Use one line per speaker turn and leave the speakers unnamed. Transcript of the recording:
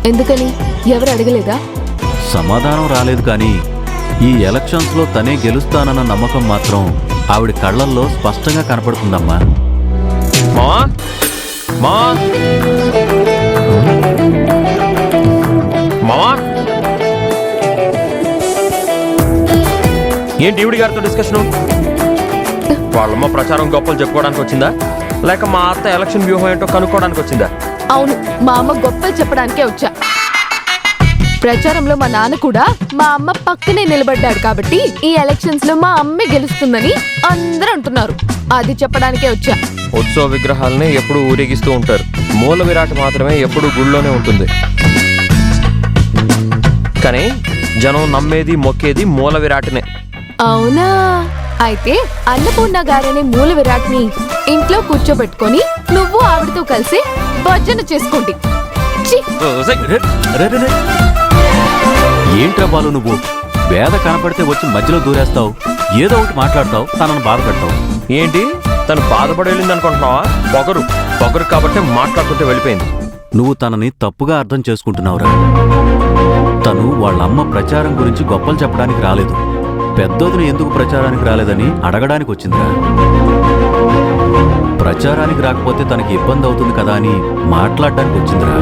ఎందుకని? ఎవరు అడగలేదా?
సమాధానం రాలేదు, కానీ ఈ ఎలక్షన్స్ లో తనే గెలుస్తానన్న నమ్మకం మాత్రం ఆవిడ కళ్ళల్లో స్పష్టంగా కనపడుతుందమ్మా.
మావా మావా మావా, ఏంటి ఈవిడి గారితో డిస్కషను? వాళ్ళమ్మ ప్రచారం గొప్పలు చెప్పుకోవడానికి వచ్చిందా, లేక మా అత్త ఎలక్షన్ వ్యూహం ఏంటో కనుక్కోవడానికి వచ్చిందా?
అవును, మా అమ్మ గొప్పలు చెప్పడానికే వచ్చా. ప్రచారంలో మా నాన్న కూడా మా అమ్మ పక్కనే నిలబడ్డాడు కాబట్టి ఈ ఎలక్షన్స్ లో మా అమ్మే గెలుస్తుందని అందరూ అంటున్నారు. అది చెప్పడానికే వచ్చా.
ఉత్సవ విగ్రహాలనే ఎప్పుడు ఊరేగిస్తూ ఉంటారు, మూల విరాట్ మాత్రమే ఎప్పుడు గుళ్ళోనే ఉంటుంది. కానీ జనం నమ్మేది మొక్కేది మూల విరాట్నే.
అవునా? అయితే అన్నపూర్ణ గారనే మూల విరాట్ ని ఇంట్లో కూర్చోబెట్టుకొని నువ్వు ఆవిడతో కలిసి భజన చేసుకోండి.
ఏంట్రా బాలు, నువ్వు వేద కనపడితే వచ్చి మధ్యలో దూరేస్తావు, ఏదో ఒకటి మాట్లాడతావు, తనను బాధ పెడతావు.
ఏంటి తను బాధపడి వెళ్ళింది అనుకుంటున్నావా? పొగరు కాబట్టి మాట్లాడుకుంటూ వెళ్ళిపోయింది.
నువ్వు తనని తప్పుగా అర్థం చేసుకుంటున్నావురా. తను వాళ్ళమ్మ ప్రచారం గురించి గొప్పలు చెప్పడానికి రాలేదు, పెద్దోదిని ఎందుకు ప్రచారానికి రాలేదని అడగడానికి వచ్చిందిరా. ప్రచారానికి రాకపోతే తనకి ఇబ్బంది అవుతుంది కదా అని మాట్లాడడానికి వచ్చిందిరా.